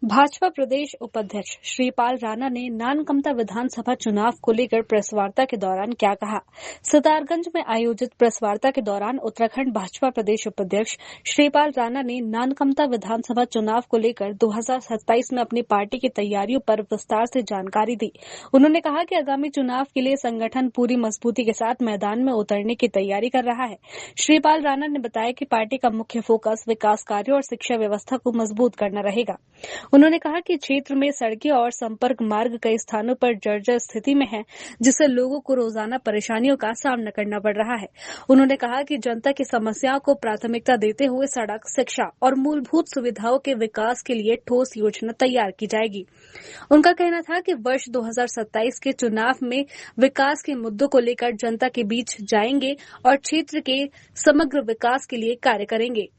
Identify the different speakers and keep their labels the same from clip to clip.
Speaker 1: भाजपा प्रदेश उपाध्यक्ष श्रीपाल राणा ने नानकमता विधानसभा चुनाव को लेकर प्रेस वार्ता के दौरान क्या कहा। सितारगंज में आयोजित प्रेस वार्ता के दौरान उत्तराखंड भाजपा प्रदेश उपाध्यक्ष श्रीपाल राणा ने नानकमता विधानसभा चुनाव को लेकर 2027 में अपनी पार्टी की तैयारियों पर विस्तार से जानकारी दी। उन्होंने कहा कि आगामी चुनाव के लिए संगठन पूरी मजबूती के साथ मैदान में उतरने की तैयारी कर रहा है। श्रीपाल राणा ने बताया कि पार्टी का मुख्य फोकस विकास कार्यों और शिक्षा व्यवस्था को मजबूत करना रहेगा। उन्होंने कहा कि क्षेत्र में सड़कें और संपर्क मार्ग कई स्थानों पर जर्जर स्थिति में है, जिससे लोगों को रोजाना परेशानियों का सामना करना पड़ रहा है। उन्होंने कहा कि जनता की समस्याओं को प्राथमिकता देते हुए सड़क, शिक्षा और मूलभूत सुविधाओं के विकास के लिए ठोस योजना तैयार की जाएगी। उनका कहना था कि वर्ष 2027 के चुनाव में विकास के मुद्दों को लेकर जनता के बीच जाएंगे और क्षेत्र के समग्र विकास के लिए कार्य करेंगे।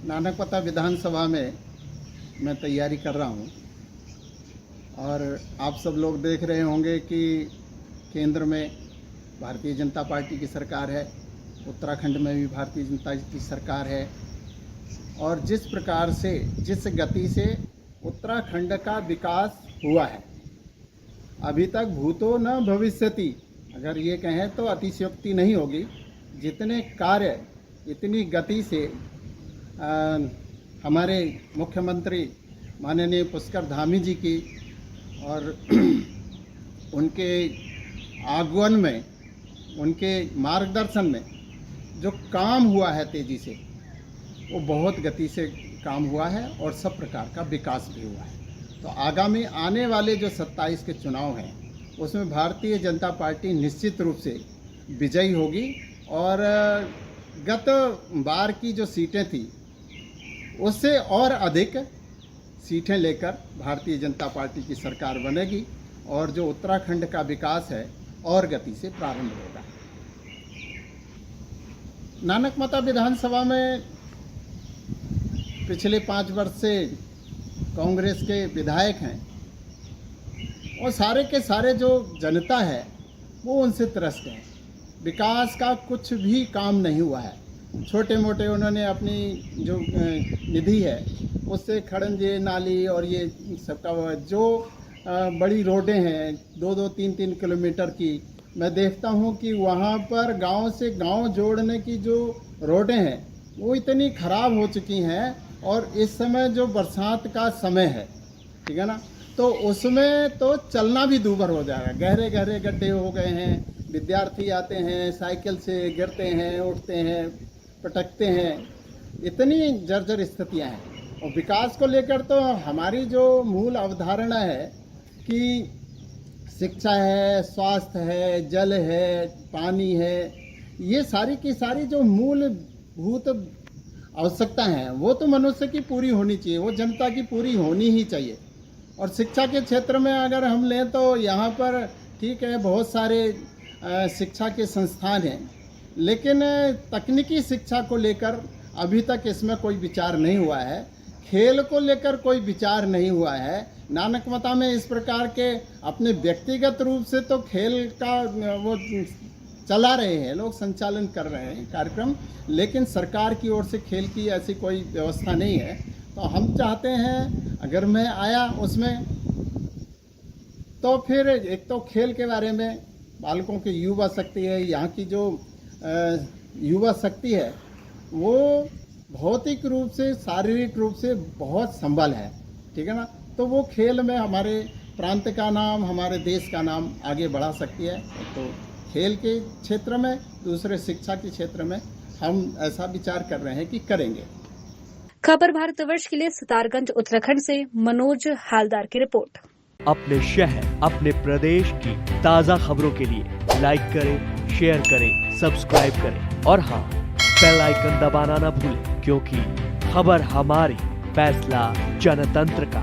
Speaker 2: नानकमता विधानसभा में मैं तैयारी कर रहा हूं और आप सब लोग देख रहे होंगे कि केंद्र में भारतीय जनता पार्टी की सरकार है, उत्तराखंड में भी भारतीय जनता की सरकार है और जिस प्रकार से, जिस गति से उत्तराखंड का विकास हुआ है, अभी तक भूतो न भविष्यति, अगर ये कहें तो अतिशयोक्ति नहीं होगी। जितने कार्य इतनी गति से हमारे मुख्यमंत्री माननीय पुष्कर धामी जी की और उनके आगमन में, उनके मार्गदर्शन में जो काम हुआ है तेजी से, वो बहुत गति से काम हुआ है और सब प्रकार का विकास भी हुआ है। तो आगामी आने वाले जो 27 के चुनाव हैं उसमें भारतीय जनता पार्टी निश्चित रूप से विजयी होगी और गत बार की जो सीटें थी उससे और अधिक सीटें लेकर भारतीय जनता पार्टी की सरकार बनेगी और जो उत्तराखंड का विकास है और गति से प्रारंभ होगा। नानकमता विधानसभा में पिछले 5 वर्ष से कांग्रेस के विधायक हैं और सारे के सारे जो जनता है वो उनसे त्रस्त है। विकास का कुछ भी काम नहीं हुआ है। छोटे मोटे उन्होंने अपनी जो निधि है उससे खड़ंजे, नाली और ये सबका जो बड़ी रोडें हैं 2-2, 3-3 किलोमीटर की, मैं देखता हूँ कि वहाँ पर गांव से गांव जोड़ने की जो रोडें हैं वो इतनी ख़राब हो चुकी हैं और इस समय जो बरसात का समय है, ठीक है ना, तो उसमें तो चलना भी दूभर हो जाएगा। गहरे गहरे गड्ढे हो गए हैं, विद्यार्थी आते हैं साइकिल से गिरते हैं, उठते हैं, पटकते हैं, इतनी जर्जर स्थितियां हैं। और विकास को लेकर तो हमारी जो मूल अवधारणा है कि शिक्षा है, स्वास्थ्य है, जल है, पानी है, ये सारी की सारी जो मूलभूत आवश्यकता हैं वो तो मनुष्य की पूरी होनी चाहिए, वो जनता की पूरी होनी ही चाहिए। और शिक्षा के क्षेत्र में अगर हम लें तो यहाँ पर ठीक है बहुत सारे शिक्षा के संस्थान हैं, लेकिन तकनीकी शिक्षा को लेकर अभी तक इसमें कोई विचार नहीं हुआ है। खेल को लेकर कोई विचार नहीं हुआ है। नानकमता में इस प्रकार के अपने व्यक्तिगत रूप से तो खेल का वो चला रहे हैं, लोग संचालन कर रहे हैं कार्यक्रम, लेकिन सरकार की ओर से खेल की ऐसी कोई व्यवस्था नहीं है। तो हम चाहते हैं अगर मैं आया उसमें तो फिर एक तो खेल के बारे में, बालकों की युवा शक्ति है, यहाँ की जो युवा शक्ति है वो भौतिक रूप से, शारीरिक रूप से बहुत संबल है, ठीक है ना, तो वो खेल में हमारे प्रांत का नाम, हमारे देश का नाम आगे बढ़ा सकती है। तो खेल के क्षेत्र में, दूसरे शिक्षा के क्षेत्र में हम ऐसा विचार कर रहे हैं कि करेंगे।
Speaker 1: खबर भारतवर्ष के लिए सितारगंज उत्तराखंड से मनोज हालदार की रिपोर्ट।
Speaker 3: अपने शहर, अपने प्रदेश की ताज़ा खबरों के लिए लाइक करें, शेयर करें, सब्सक्राइब करें और हाँ, बेल आइकन दबाना ना भूलें, क्योंकि खबर हमारी, फैसला जनतंत्र का।